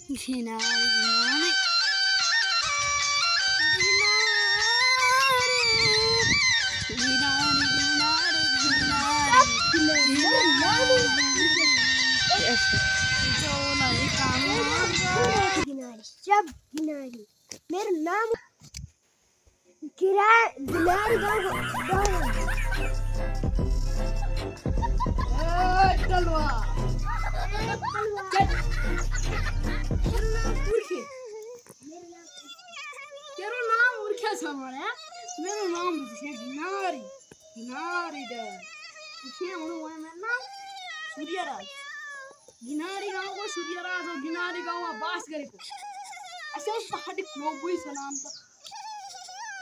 घिनारी मेरा नाम गिनारी चलवा तेरो नाम उर्ख्या छ मलाई मेरो नाम है घिनारी घिनारी द के हुनु भयो मेरो नाम सूर्यराज घिनारी गाउँको सूर्यराज हो घिनारी गाउँमा बास गरेको असै पहाडी नोबुई छ नाम त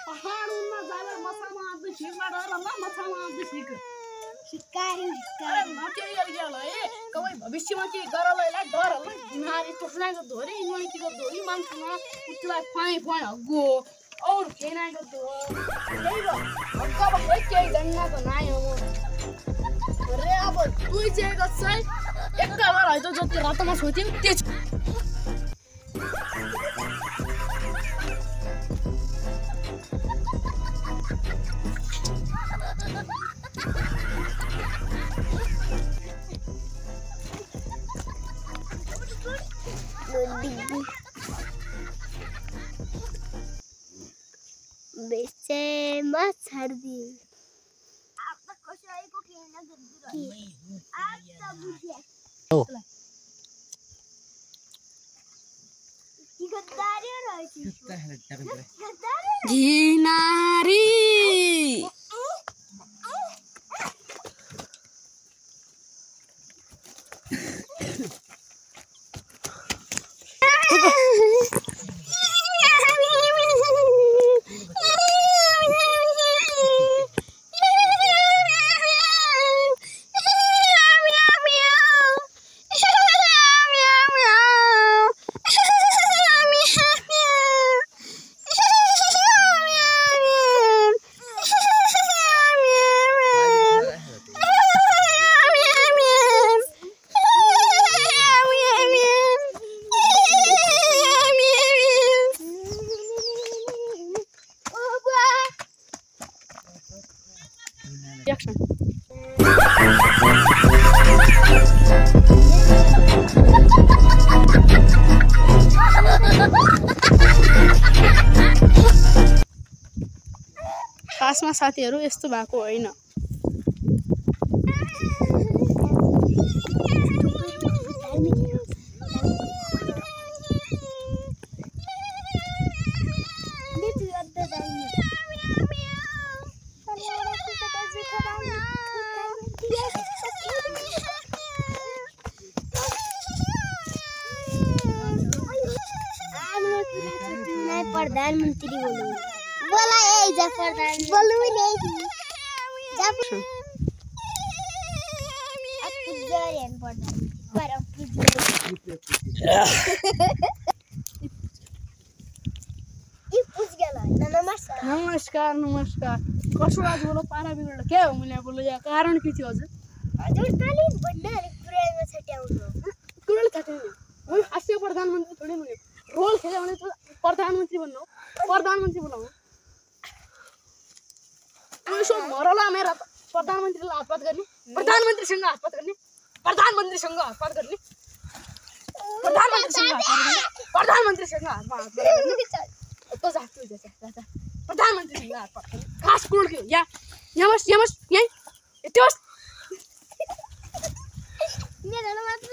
पहाडमा जाँदा मछामा आउँदै छिकमा डर ल मछामा आउँदै छिक शिकारी माके यार है कवै भविष्यमा के गरलैला डर ल घिनारी तोसलाको धोरी इन्वाइटीको धोरी मान्छेमा उतला फाइ फाइ हग्गो और केनाको दो लेबो हक्का भए के गन्नाको नाइ हो रे अब तुई चाहिँ गछै एकटा बार है त जति रातमा सोथिम त्यच बेचे मत छाड़ दी आप तक कोशाई को खेलना जरूर आप सब बुझिए ओ की गद्दारी हो रही थी घिनारी Action. खासमा साथीहरु यस्तो भएको हैन प्रधानमंत्री बोला ए जा प्रधान बोलू नहीं जा अब प्रधान पर ई पूछ गेला नमस्कार नमस्कार नमस्कार कसो आज बोलो पारा बिगड्यो के हो मैले बोलो या कारण के थियो हजुर हजुर खाली भन्नाले पुराइमा छट्याउनु कुरले छट्याउनु म हास्य प्रधानमन्त्री थोडी मैले रोल खेले भने त प्रधानमन्त्री बन्नु सो मरला मेरा प्रधानमन्त्रीलाई हातपात गर्ने प्रधानमन्त्रीसँग हातपात गर्ने प्रधानमन्त्रीसँग हातपात गर्ने प्रधानमन्त्रीसँग हातपात गर्ने तो जा तू जा प्रधानमन्त्रीसँग हातपात गर्ने खास कुल के या यमस यही यतिवस मेरो मात्र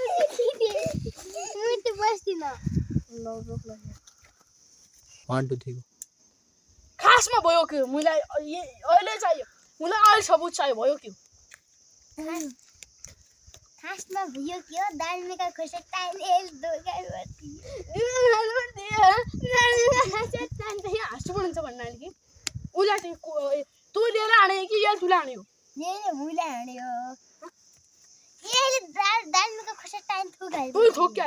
म त बस्दिन ल रोक ल 1 2 3 खासमा भयो के मलाई अहिले चाहियो मलाई अहिले सबुत चाहियो भयो के खासमा भयो के हो दालमे का खोसे टाइल दोगाइवती हाँसु बन्छ भन्नाले कि उला तू लिएर आने कि या तुला आने हो ये मुला आने हो ये दालमे का खोसे टाइल थोगाइवती तू थोक